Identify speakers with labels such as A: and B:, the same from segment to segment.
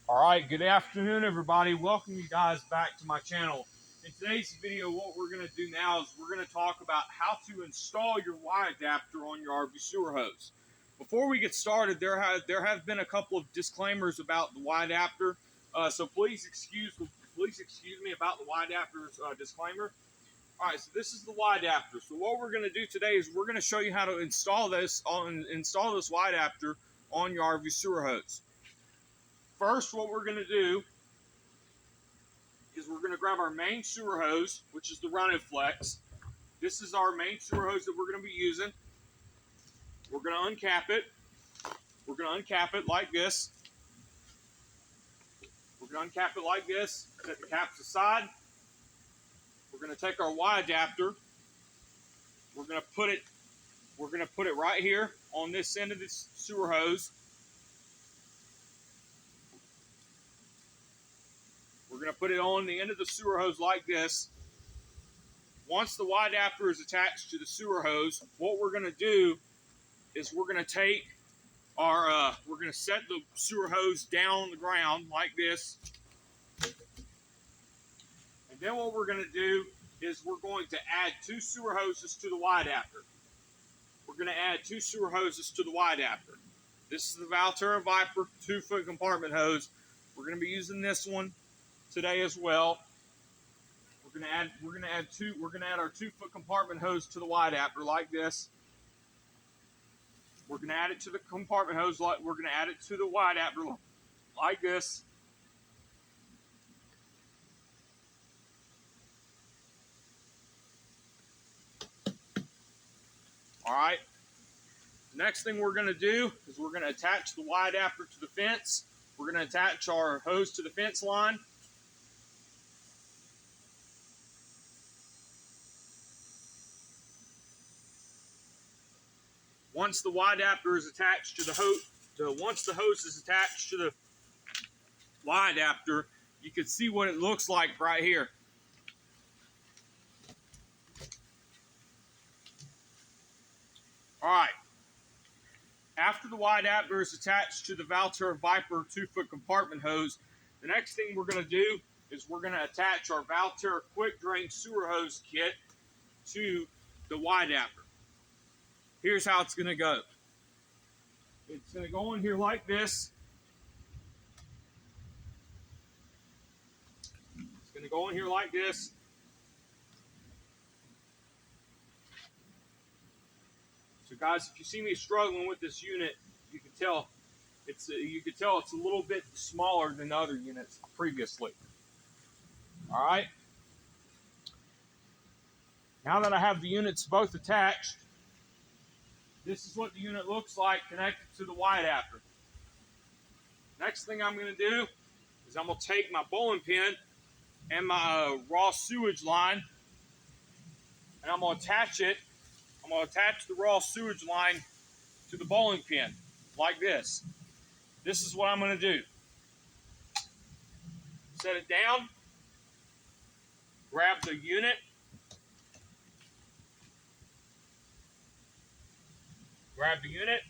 A: All right, good afternoon, everybody. Welcome you guys back to my channel. In today's video, what we're going to do now is we're going to talk about how to install your Y adapter on your RV sewer hose. Before we get started, there have been a couple of disclaimers about the Y adapter, so please excuse me about the Y adapter's disclaimer. All right, so this is the Y adapter. So what we're going to do today is we're going to show you how to install this Y adapter on your RV sewer hose. First, what we're going to do is we're going to grab our main sewer hose, which is the Run-N-Flex. This is our main sewer hose that we're going to be using. We're going to uncap it. We're going to uncap it like this. We're going to uncap it like this. Set the caps aside. We're going to take our Y adapter. We're going to put it right here on this end of this sewer hose. We're going to put it on the end of the sewer hose like this. Once the Y adapter is attached to the sewer hose, what we're going to do is we're going to take our, we're going to set the sewer hose down on the ground like this. And then what we're going to do is we're going to add 2 sewer hoses to the Y adapter. We're going to add 2 sewer hoses to the Y adapter. This is the Valterra Viper 2-foot compartment hose. We're going to be using this one today as well. We're gonna add our 2-foot compartment hose to the Y adapter like this. We're gonna add it to the compartment hose like we're gonna add it to the Y adapter like this. All right. Next thing we're gonna do is we're gonna attach the Y adapter to the fence. We're gonna attach our hose to the fence line. Once the Y adapter is attached to the hose, once the hose is attached to the Y adapter, you can see what it looks like right here. All right. After the Y adapter is attached to the Valterra Viper 2-foot compartment hose, the next thing we're going to do is we're going to attach our Valterra quick drain sewer hose kit to the Y adapter. Here's how it's going to go. It's going to go in here like this. It's going to go in here like this. So guys, if you see me struggling with this unit, you can tell it's a little bit smaller than other units previously. All right. Now that I have the units both attached, this is what the unit looks like connected to the Y adapter. Next thing I'm going to do is I'm going to take my bowling pin and my raw sewage line, and I'm going to attach it. I'm going to attach the raw sewage line to the bowling pin like this. This is what I'm going to do. Set it down. Grab the unit. Grab the unit,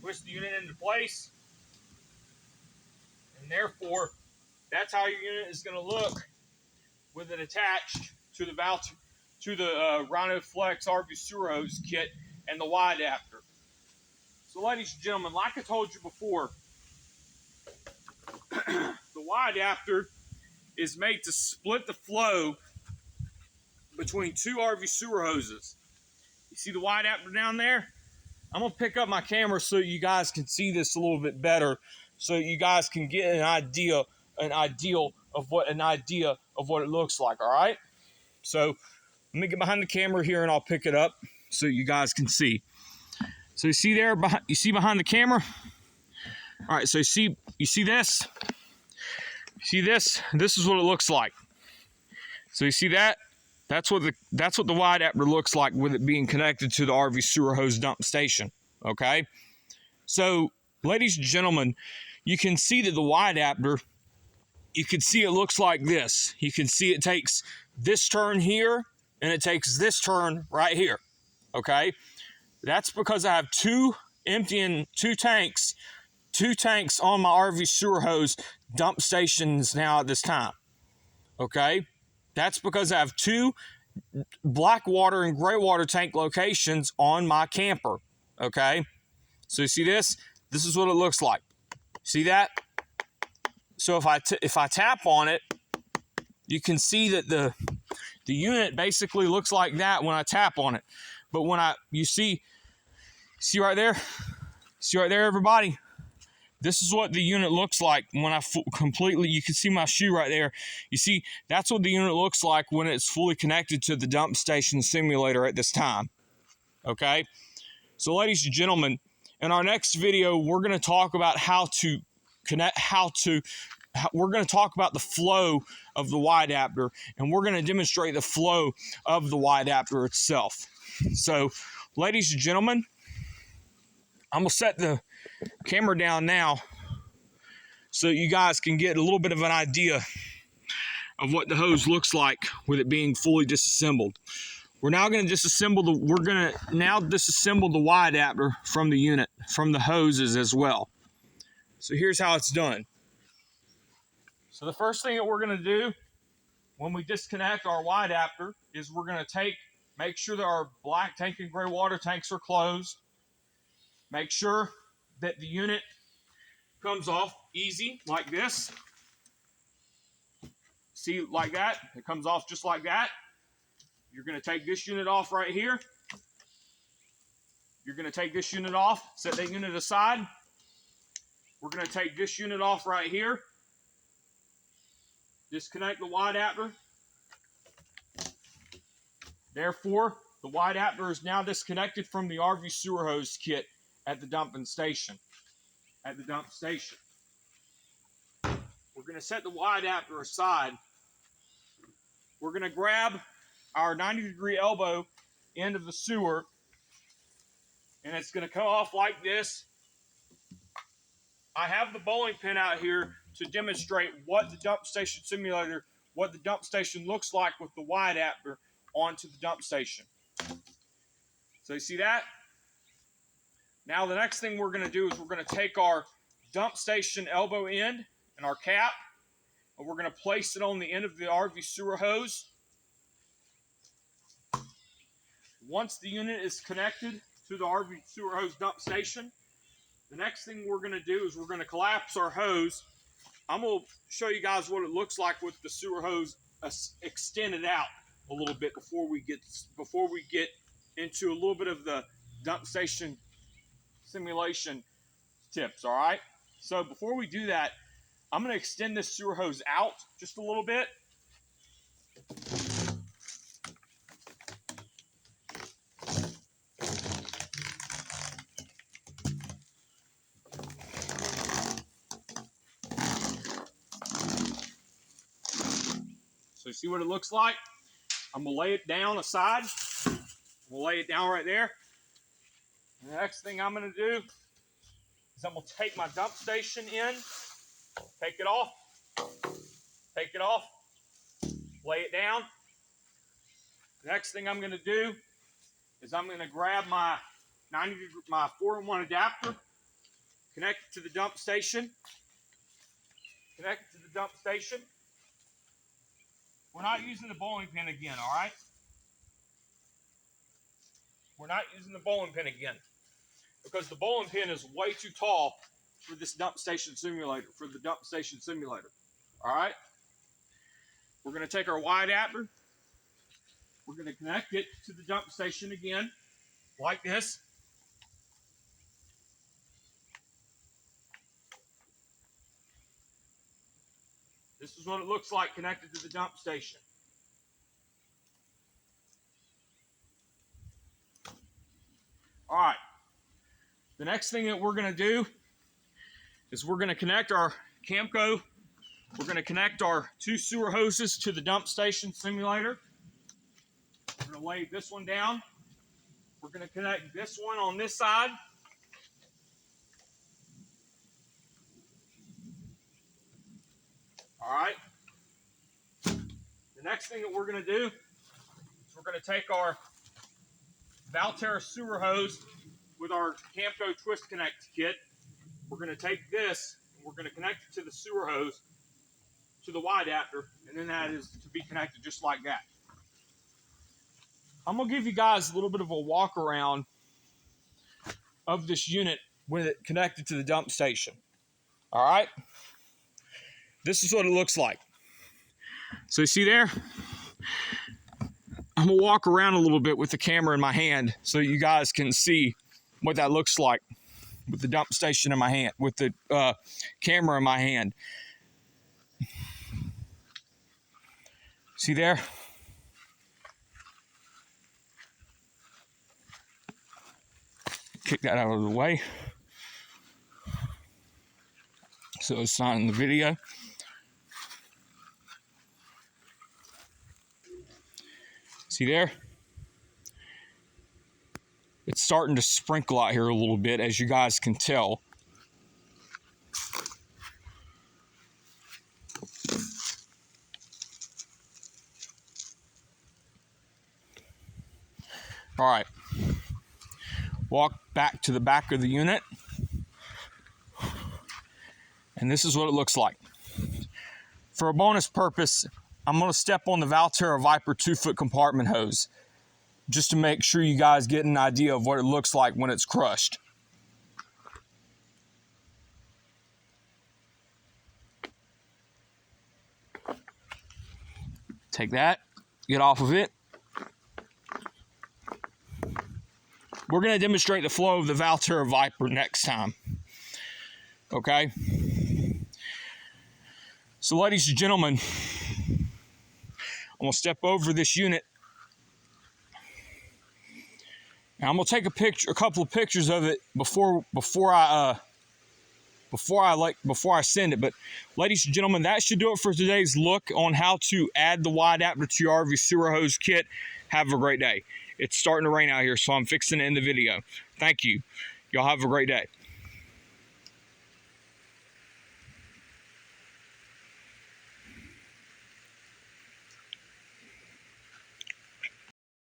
A: twist the unit into place, and therefore, that's how your unit is going to look with it attached to the Run-N-Flex RV sewer hose kit and the Y adapter. So, ladies and gentlemen, like I told you before, the Y adapter is made to split the flow between 2 RV sewer hoses. You see the Y adapter down there? I'm going to pick up my camera so you guys can see this a little bit better, so you guys can get an idea of what it looks like, all right? So let me get behind the camera here and I'll pick it up so you guys can see. So you see there, you see behind the camera? All right, so you see this? See this? This is what it looks like. So you see that? That's what the Y adapter looks like with it being connected to the RV sewer hose dump station, okay? So, ladies and gentlemen, you can see that the Y adapter, you can see it looks like this. You can see it takes this turn here, and it takes this turn right here, okay? That's because I have 2 tanks 2 tanks on my RV sewer hose dump stations now at this time. Okay? That's because I have 2 black water and gray water tank locations on my camper. Okay? So you see this? This is what it looks like. See that? So if I tap on it, you can see that the unit basically looks like that when I tap on it. But when you see right there? See right there, everybody? This is what the unit looks like when I completely, you can see my shoe right there. You see, that's what the unit looks like when it's fully connected to the dump station simulator at this time. Okay? So ladies and gentlemen, in our next video, we're going to talk about how to connect, we're going to talk about the flow of the Y adapter, and we're going to demonstrate the flow of the Y adapter itself. So, ladies and gentlemen, I'm going to set the camera down now so you guys can get a little bit of an idea of what the hose looks like with it being fully disassembled. We're now going to disassemble the Y adapter from the unit, from the hoses as well. So here's how it's done. So the first thing that we're going to do when we disconnect our Y adapter is we're going to make sure that our black tank and gray water tanks are closed. Make sure that the unit comes off easy like this. See, like that? It comes off just like that. You're going to take this unit off right here. You're going to take this unit off, set that unit aside. We're going to take this unit off right here. Disconnect the Y adapter. Therefore, the Y adapter is now disconnected from the RV sewer hose kit at the dumping station. We're going to set the Y adapter aside. We're going to grab our 90-degree elbow end of the sewer, and it's going to come off like this. I have the bowling pin out here to demonstrate what the dump station simulator, what the dump station looks like with the Y adapter onto the dump station. So you see that? Now the next thing we're going to do is we're going to take our dump station elbow end and our cap, and we're going to place it on the end of the RV sewer hose. Once the unit is connected to the RV sewer hose dump station, the next thing we're going to do is we're going to collapse our hose. I'm going to show you guys what it looks like with the sewer hose extended out a little bit before we get into a little bit of the dump station simulation tips, all right? So before we do that, I'm going to extend this sewer hose out just a little bit. So you see what it looks like? I'm going to lay it down aside. We'll lay it down right there. And the next thing I'm going to do is I'm going to take my dump station in, take it off, lay it down. The next thing I'm going to do is I'm going to grab my 4-in-1 adapter, connect it to the dump station. We're not using the bowling pin again, all right? We're not using the bowling pin again because the bowling pin is way too tall for this dump station simulator, all right? We're going to take our Y adapter. We're going to connect it to the dump station again, like this. This is what it looks like connected to the dump station. All right. The next thing that we're going to do is we're going to connect our Camco. We're going to connect our 2 sewer hoses to the dump station simulator. We're going to lay this one down. We're going to connect this one on this side. All right. The next thing that we're going to do is we're going to take our Valterra sewer hose with our Camco twist connect kit. we're going to take this and we're going to connect it to the sewer hose, to the Y adapter, and then that is to be connected just like that. I'm going to give you guys a little bit of a walk around of this unit when it connected to the dump station. All right? This is what it looks like. So you see there? I'm going to walk around a little bit with the camera in my hand so you guys can see what that looks like with the dump station in my hand, with the camera in my hand. See there? Kick that out of the way so it's not in the video. See there? It's starting to sprinkle out here a little bit, as you guys can tell. All right. Walk back to the back of the unit. And this is what it looks like. For a bonus purpose, I'm going to step on the Valterra Viper 2-foot compartment hose, just to make sure you guys get an idea of what it looks like when it's crushed. Take that, get off of it. We're going to demonstrate the flow of the Valterra Viper next time. Okay? So ladies and gentlemen, I'm going to step over this unit. And I'm going to take a couple of pictures of it before I send it. But ladies and gentlemen, that should do it for today's look on how to add the Y adapter to your RV sewer hose kit. Have a great day. It's starting to rain out here, so I'm fixing to end the video. Thank you. Y'all have a great day.